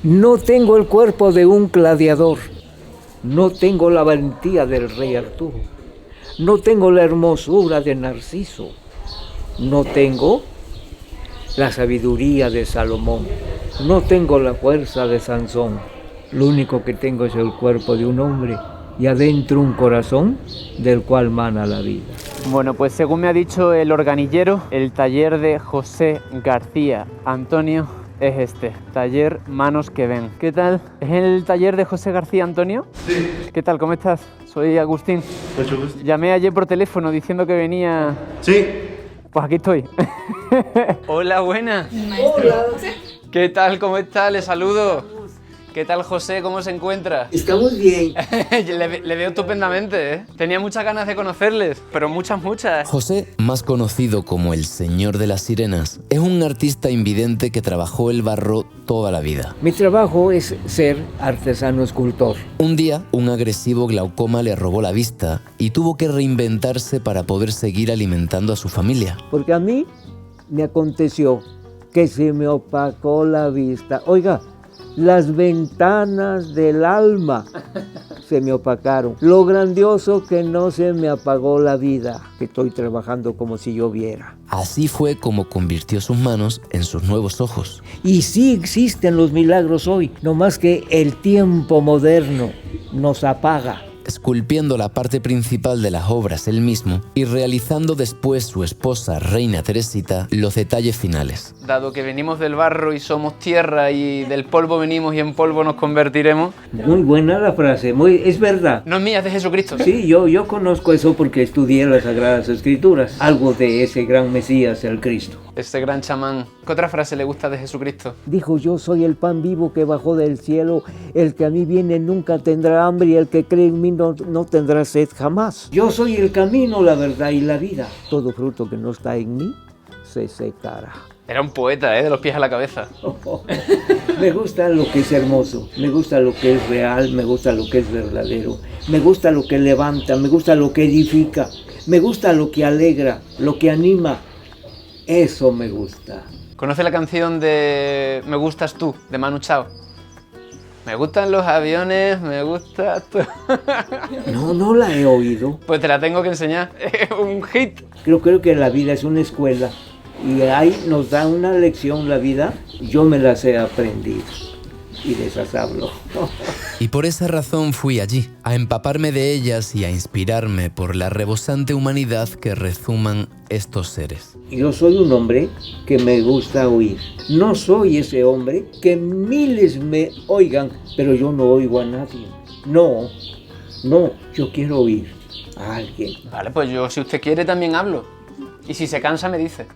No tengo el cuerpo de un gladiador, no tengo la valentía del rey Arturo, no tengo la hermosura de Narciso, no tengo la sabiduría de Salomón, no tengo la fuerza de Sansón. Lo único que tengo es el cuerpo de un hombre y adentro un corazón del cual mana la vida. Bueno, pues según me ha dicho el organillero, el taller de José García Antonio es este, taller Manos que Ven. ¿Qué tal? ¿Es el taller de José García Antonio? Sí. ¿Qué tal? ¿Cómo estás? Soy Agustín. Mucho gusto. Llamé ayer por teléfono diciendo que venía... Sí. Pues aquí estoy. Hola, buenas. Hola. ¿Qué tal? ¿Cómo está? Le saludo. ¿Qué tal, José? ¿Cómo se encuentra? Estamos bien. Le veo estupendamente, ¿eh? Tenía muchas ganas de conocerles, pero muchas. José, más conocido como el Señor de las Sirenas, es un artista invidente que trabajó el barro toda la vida. Mi trabajo es ser artesano escultor. Un día, un agresivo glaucoma le robó la vista y tuvo que reinventarse para poder seguir alimentando a su familia. Porque a mí me aconteció que se me opacó la vista. Oiga, las ventanas del alma se me opacaron. Lo grandioso que no se me apagó la vida, que estoy trabajando como si yo viera. Así fue como convirtió sus manos en sus nuevos ojos. Y sí existen los milagros hoy, no más que el tiempo moderno nos apaga. Esculpiendo la parte principal de las obras él mismo y realizando después su esposa, Reina Teresita, los detalles finales. Dado que venimos del barro y somos tierra y del polvo venimos y en polvo nos convertiremos. Muy buena la frase, es verdad. No es mía, es de Jesucristo. Sí, yo conozco eso porque estudié las Sagradas Escrituras, algo de ese gran Mesías, el Cristo. Este gran chamán. ¿Qué otra frase le gusta de Jesucristo? Dijo, yo soy el pan vivo que bajó del cielo, el que a mí viene nunca tendrá hambre y el que cree en mí no tendrá sed jamás. Yo soy el camino, la verdad y la vida. Todo fruto que no está en mí se secará. Era un poeta, de los pies a la cabeza. Me gusta lo que es hermoso, me gusta lo que es real, me gusta lo que es verdadero, me gusta lo que levanta, me gusta lo que edifica, me gusta lo que alegra, lo que anima. Eso me gusta. ¿Conoce la canción de Me gustas tú, de Manu Chao? Me gustan los aviones, me gusta tú. No la he oído. Pues te la tengo que enseñar, es un hit. Creo que la vida es una escuela y ahí nos da una lección la vida. Yo me las he aprendido y de esas hablo. Y por esa razón fui allí, a empaparme de ellas y a inspirarme por la rebosante humanidad que rezuman estos seres. Yo soy un hombre que me gusta oír. No soy ese hombre que miles me oigan, pero yo no oigo a nadie. No, yo quiero oír a alguien. Vale, pues yo, si usted quiere, también hablo. Y si se cansa, me dice.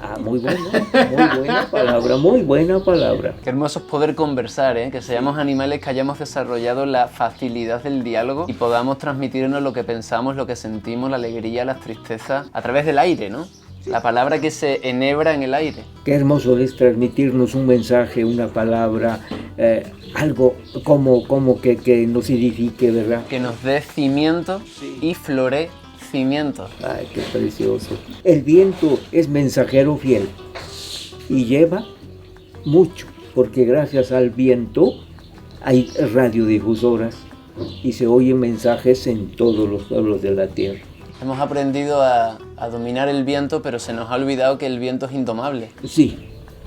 Ah, muy buena palabra, muy buena palabra. Qué hermoso es poder conversar, ¿eh? Que seamos animales que hayamos desarrollado la facilidad del diálogo y podamos transmitirnos lo que pensamos, lo que sentimos, la alegría, las tristezas, a través del aire, ¿no? La palabra que se enhebra en el aire. Qué hermoso es transmitirnos un mensaje, una palabra, algo como que nos edifique, ¿verdad? Que nos dé cimiento y florecimiento. Ay, qué precioso. El viento es mensajero fiel y lleva mucho, porque gracias al viento hay radiodifusoras y se oyen mensajes en todos los pueblos de la tierra. Hemos aprendido a dominar el viento, pero se nos ha olvidado que el viento es indomable. Sí,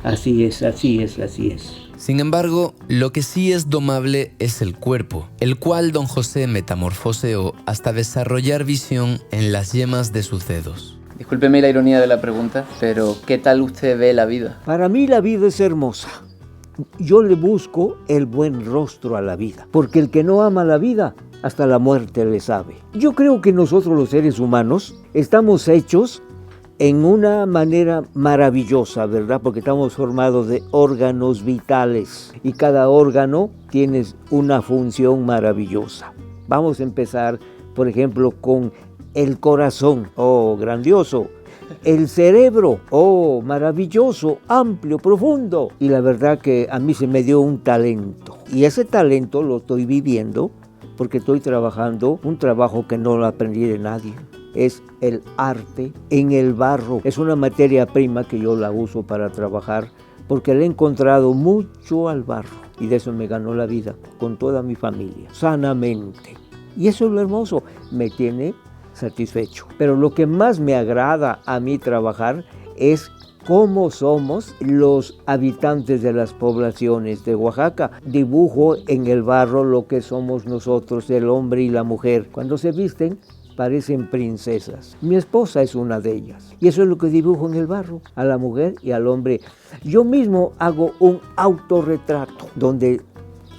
así es. Sin embargo, lo que sí es domable es el cuerpo, el cual don José metamorfoseó hasta desarrollar visión en las yemas de sus dedos. Discúlpeme la ironía de la pregunta, pero ¿qué tal usted ve la vida? Para mí la vida es hermosa. Yo le busco el buen rostro a la vida, porque el que no ama la vida, hasta la muerte le sabe. Yo creo que nosotros los seres humanos estamos hechos en una manera maravillosa, ¿verdad? Porque estamos formados de órganos vitales y cada órgano tiene una función maravillosa. Vamos a empezar, por ejemplo, con el corazón, grandioso. El cerebro, maravilloso, amplio, profundo. Y la verdad que a mí se me dio un talento. Y ese talento lo estoy viviendo porque estoy trabajando un trabajo que no lo aprendí de nadie. Es el arte en el barro. Es una materia prima que yo la uso para trabajar porque le he encontrado mucho al barro. Y de eso me ganó la vida, con toda mi familia, sanamente. Y eso es lo hermoso, me tiene satisfecho. Pero lo que más me agrada a mí trabajar es cómo somos los habitantes de las poblaciones de Oaxaca. Dibujo en el barro lo que somos nosotros, el hombre y la mujer. Cuando se visten, parecen princesas. Mi esposa es una de ellas. Y eso es lo que dibujo en el barro, a la mujer y al hombre. Yo mismo hago un autorretrato donde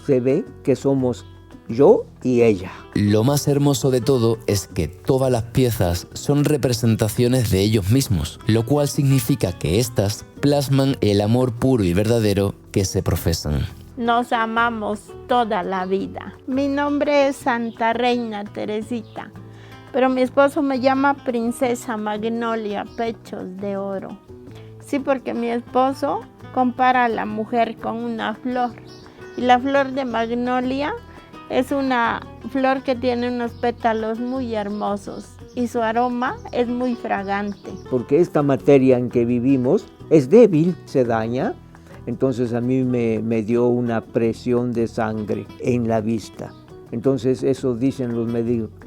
se ve que somos yo y ella. Lo más hermoso de todo es que todas las piezas son representaciones de ellos mismos, lo cual significa que éstas plasman el amor puro y verdadero que se profesan. Nos amamos toda la vida. Mi nombre es Santa Reina Teresita, pero mi esposo me llama Princesa Magnolia Pechos de Oro. Sí, porque mi esposo compara a la mujer con una flor. Y la flor de magnolia es una flor que tiene unos pétalos muy hermosos y su aroma es muy fragante. Porque esta materia en que vivimos es débil, se daña. Entonces a mí me dio una presión de sangre en la vista. Entonces eso dicen los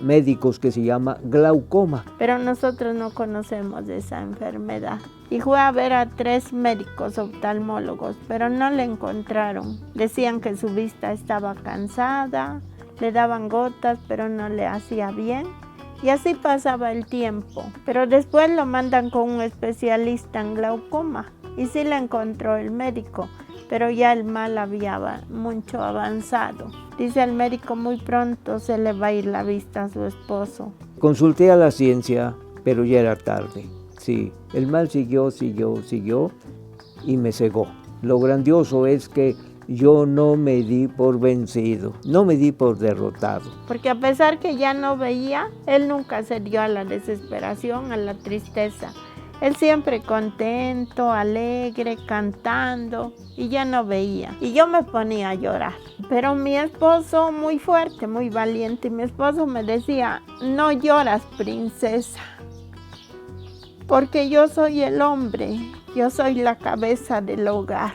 médicos que se llama glaucoma. Pero nosotros no conocemos de esa enfermedad. Y fue a ver a 3 médicos oftalmólogos, pero no le encontraron. Decían que su vista estaba cansada, le daban gotas, pero no le hacía bien. Y así pasaba el tiempo. Pero después lo mandan con un especialista en glaucoma. Y sí le encontró el médico, pero ya el mal había mucho avanzado. Dice el médico, muy pronto se le va a ir la vista a su esposo. Consulté a la ciencia, pero ya era tarde. Sí, el mal siguió y me cegó. Lo grandioso es que yo no me di por vencido, no me di por derrotado. Porque a pesar que ya no veía, él nunca se dio a la desesperación, a la tristeza. Él siempre contento, alegre, cantando, y ya no veía. Y yo me ponía a llorar. Pero mi esposo muy fuerte, muy valiente, y mi esposo me decía, no lloras, princesa, porque yo soy el hombre, yo soy la cabeza del hogar.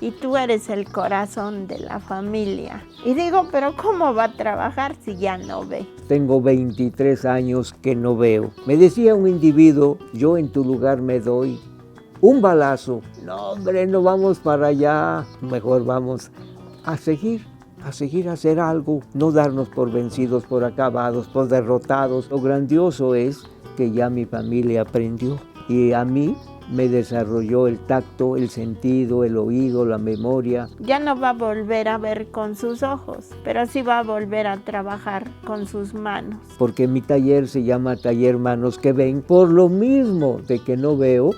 Y tú eres el corazón de la familia. Y digo, pero ¿cómo va a trabajar si ya no ve? Tengo 23 años que no veo. Me decía un individuo, yo en tu lugar me doy un balazo. No, hombre, no vamos para allá. Mejor vamos a seguir a hacer algo. No darnos por vencidos, por acabados, por derrotados. Lo grandioso es que ya mi familia aprendió. Y a mí me desarrolló el tacto, el sentido, el oído, la memoria. Ya no va a volver a ver con sus ojos, pero sí va a volver a trabajar con sus manos. Porque mi taller se llama Taller Manos que Ven, por lo mismo de que no veo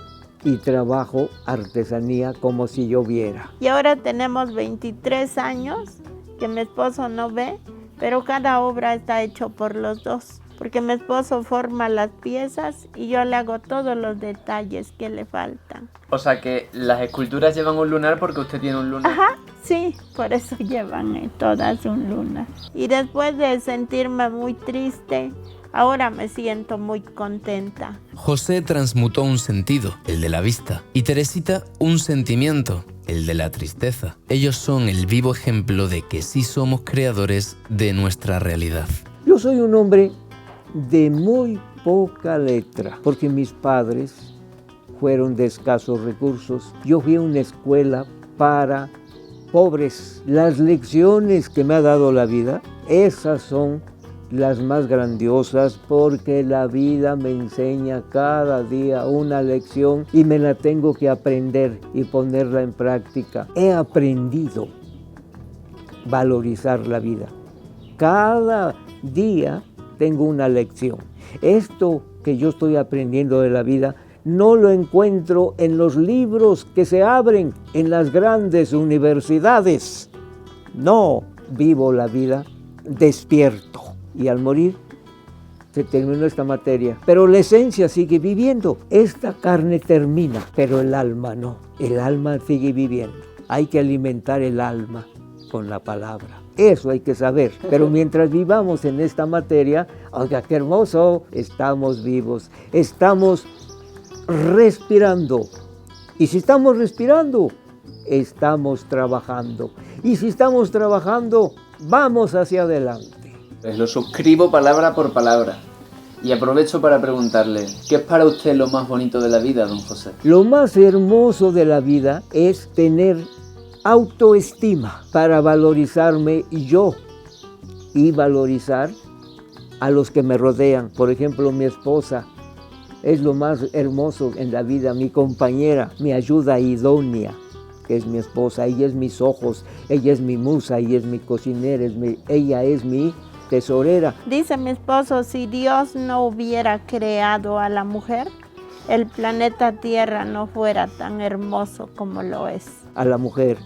y trabajo artesanía como si yo viera. Y ahora tenemos 23 años que mi esposo no ve, pero cada obra está hecho por los dos. Porque mi esposo forma las piezas y yo le hago todos los detalles que le faltan. O sea que las esculturas llevan un lunar porque usted tiene un lunar. Ajá, sí, por eso llevan todas un lunar. Y después de sentirme muy triste, ahora me siento muy contenta. José transmutó un sentido, el de la vista, y Teresita un sentimiento, el de la tristeza. Ellos son el vivo ejemplo de que sí somos creadores de nuestra realidad. Yo soy un hombre de muy poca letra, porque mis padres fueron de escasos recursos. Yo fui a una escuela para pobres. Las lecciones que me ha dado la vida, esas son las más grandiosas, porque la vida me enseña cada día una lección y me la tengo que aprender y ponerla en práctica. He aprendido a valorizar la vida. Cada día tengo una lección. Esto que yo estoy aprendiendo de la vida no lo encuentro en los libros que se abren en las grandes universidades. No, vivo la vida despierto. Y al morir se terminó esta materia. Pero la esencia sigue viviendo. Esta carne termina, pero el alma no. El alma sigue viviendo. Hay que alimentar el alma con la palabra. Eso hay que saber, pero mientras vivamos en esta materia, oiga, qué hermoso, estamos vivos, estamos respirando. Y si estamos respirando, estamos trabajando. Y si estamos trabajando, vamos hacia adelante. Pues lo suscribo palabra por palabra. Y aprovecho para preguntarle, ¿qué es para usted lo más bonito de la vida, don José? Lo más hermoso de la vida es tener autoestima para valorizarme yo y valorizar a los que me rodean. Por ejemplo, mi esposa es lo más hermoso en la vida, mi compañera, mi ayuda idónea, que es mi esposa. Ella es mis ojos, ella es mi musa, ella es mi cocinera, ella es mi tesorera. Dice mi esposo, si Dios no hubiera creado a la mujer, el planeta Tierra no fuera tan hermoso como lo es. A la mujer,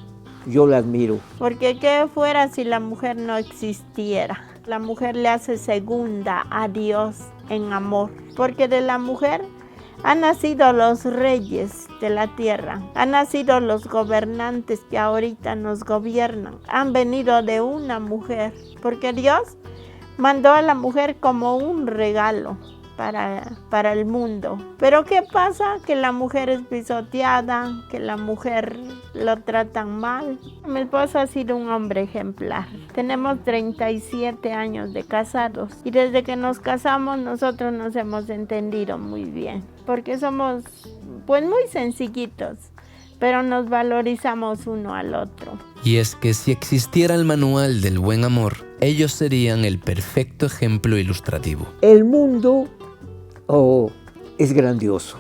yo la admiro. Porque ¿qué fuera si la mujer no existiera? La mujer le hace segunda a Dios en amor. Porque de la mujer han nacido los reyes de la tierra, han nacido los gobernantes que ahorita nos gobiernan. Han venido de una mujer, porque Dios mandó a la mujer como un regalo para el mundo. Pero ¿qué pasa? Que la mujer es pisoteada, que la mujer lo tratan mal. Mi esposo ha sido un hombre ejemplar. Tenemos 37 años de casados y desde que nos casamos nosotros nos hemos entendido muy bien, porque somos pues muy sencillitos, pero nos valorizamos uno al otro. Y es que si existiera el manual del buen amor, ellos serían el perfecto ejemplo ilustrativo. El mundo es grandioso,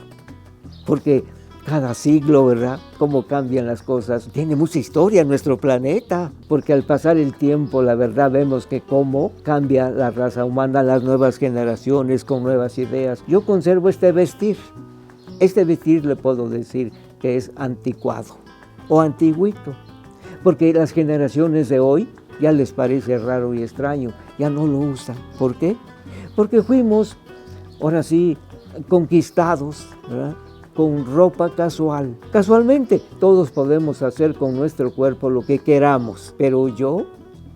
porque cada siglo, ¿verdad?, cómo cambian las cosas. Tiene mucha historia nuestro planeta, porque al pasar el tiempo, la verdad, vemos que cómo cambia la raza humana, las nuevas generaciones con nuevas ideas. Yo conservo este vestir le puedo decir que es anticuado o antiguito, porque las generaciones de hoy ya les parece raro y extraño, ya no lo usan. ¿Por qué? Porque fuimos, ahora sí, conquistados, ¿verdad?, con ropa casual. Casualmente, todos podemos hacer con nuestro cuerpo lo que queramos, pero yo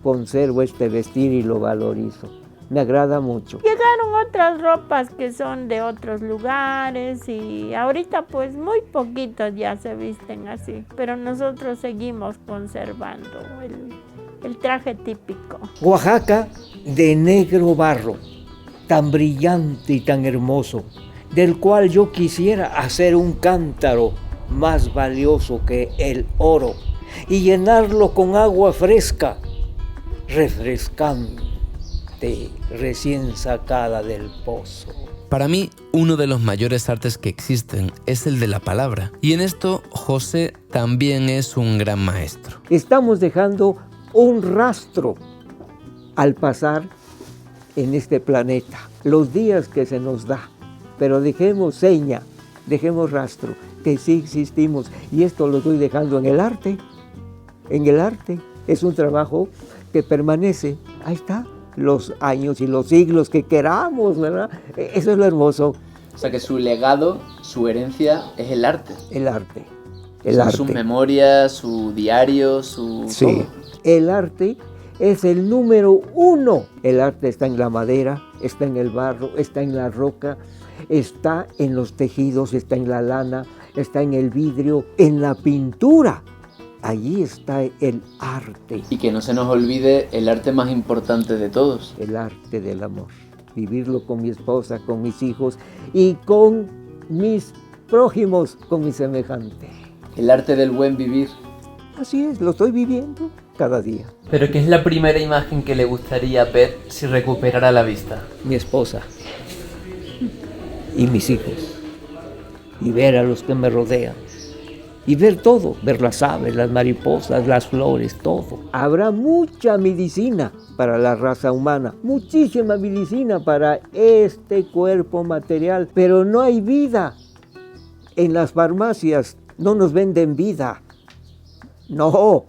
conservo este vestir y lo valorizo. Me agrada mucho. Llegaron otras ropas que son de otros lugares y ahorita pues muy poquitos ya se visten así, pero nosotros seguimos conservando el traje típico. Oaxaca de negro barro, tan brillante y tan hermoso, del cual yo quisiera hacer un cántaro más valioso que el oro y llenarlo con agua fresca, refrescante, recién sacada del pozo. Para mí, uno de los mayores artes que existen es el de la palabra. Y en esto, José también es un gran maestro. Estamos dejando un rastro al pasar en este planeta, los días que se nos da, pero dejemos seña, dejemos rastro, que sí existimos, y esto lo estoy dejando en el arte. En el arte es un trabajo que permanece, ahí está, los años y los siglos que queramos, ¿verdad? Eso es lo hermoso. O sea que su legado, su herencia es el arte. El arte. Son sus memorias, su diario, su... Sí, todo. El arte es el número uno. El arte está en la madera, está en el barro, está en la roca, está en los tejidos, está en la lana, está en el vidrio, en la pintura. Allí está el arte. Y que no se nos olvide el arte más importante de todos. El arte del amor. Vivirlo con mi esposa, con mis hijos y con mis prójimos, con mis semejantes. El arte del buen vivir. Así es, lo estoy viviendo cada día. ¿Pero qué es la primera imagen que le gustaría ver si recuperara la vista? Mi esposa y mis hijos. Y ver a los que me rodean. Y ver todo, ver las aves, las mariposas, las flores, todo. Habrá mucha medicina para la raza humana, muchísima medicina para este cuerpo material, pero no hay vida. En las farmacias no nos venden vida. No,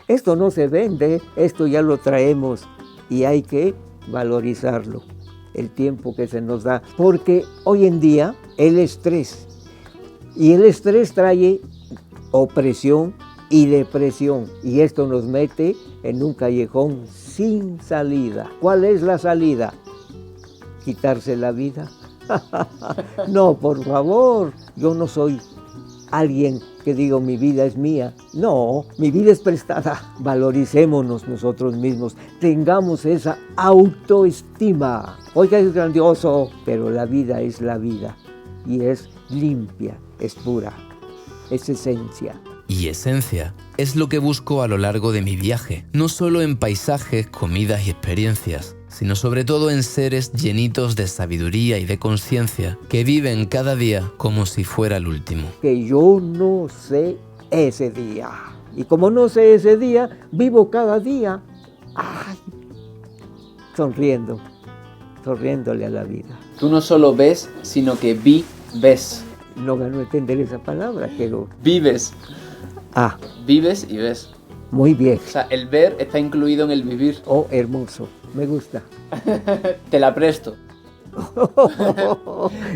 esto no se vende, esto ya lo traemos y hay que valorizarlo, el tiempo que se nos da. Porque hoy en día el estrés, y el estrés trae opresión y depresión, y esto nos mete en un callejón sin salida. ¿Cuál es la salida? ¿Quitarse la vida? No, por favor, yo no soy alguien que digo mi vida es mía. No, mi vida es prestada. Valoricémonos nosotros mismos, tengamos esa autoestima. Oiga, es grandioso, pero la vida es la vida y es limpia, es pura, es esencia. Y esencia es lo que busco a lo largo de mi viaje, no solo en paisajes, comidas y experiencias, sino sobre todo en seres llenitos de sabiduría y de conciencia que viven cada día como si fuera el último. Que yo no sé ese día. Y como no sé ese día, vivo cada día ay, sonriéndole a la vida. Tú no solo ves, sino que ves. No gano entender esa palabra, pero... Vives. Ah, Vives y ves. muy bien. O sea, el ver está incluido en el vivir. Oh, hermoso, me gusta. Te la presto.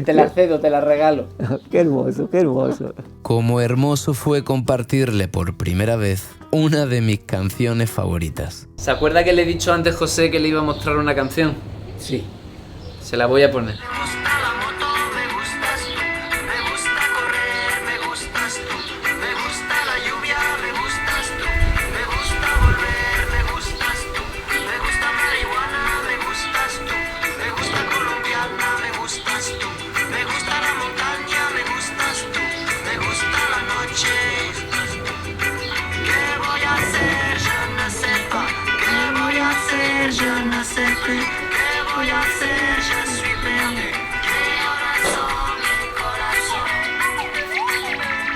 Te la cedo, te la regalo. Qué hermoso, qué hermoso. Como hermoso fue compartirle por primera vez una de mis canciones favoritas. ¿Se acuerda que le he dicho antes, José, que le iba a mostrar una canción? Sí. Se la voy a poner.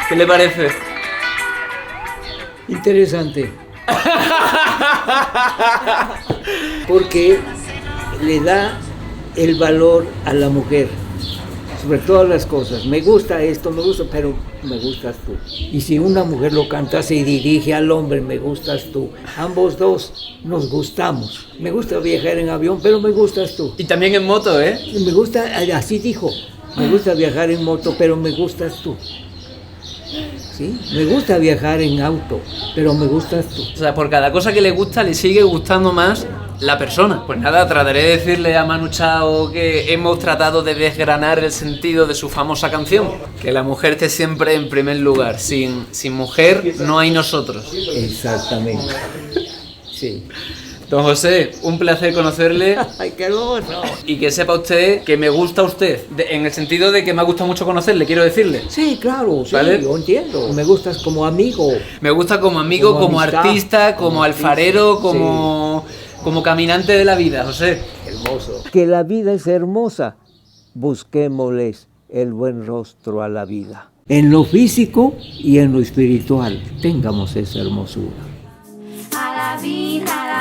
¿Qué le parece? Interesante. Porque le da el valor a la mujer, sobre todas las cosas. Me gusta esto, me gusta, pero me gustas tú. Y si una mujer lo canta, se dirige al hombre, me gustas tú. Ambos dos nos gustamos. Me gusta viajar en avión, pero me gustas tú. Y también en moto, ¿eh? Me gusta, así dijo, me gusta viajar en moto, pero me gustas tú. ¿Sí? Me gusta viajar en auto, pero me gustas tú. O sea, por cada cosa que le gusta, le sigue gustando más la persona. Pues nada, trataré de decirle a Manu Chao que hemos tratado de desgranar el sentido de su famosa canción. Que la mujer esté siempre en primer lugar. Sin mujer no hay nosotros. Exactamente. Sí. Don José, un placer conocerle. Ay, qué hermoso. Y que sepa usted que me gusta usted. En el sentido de que me gusta mucho conocerle, quiero decirle. Sí, claro, sí, ¿Vale? yo entiendo. Me gustas como amigo. Me gusta como amigo, como amistad, artista, como alfarero, sí. como caminante de la vida, José. Hermoso. Que la vida es hermosa. Busquémosles el buen rostro a la vida. En lo físico y en lo espiritual, tengamos esa hermosura. A la vida.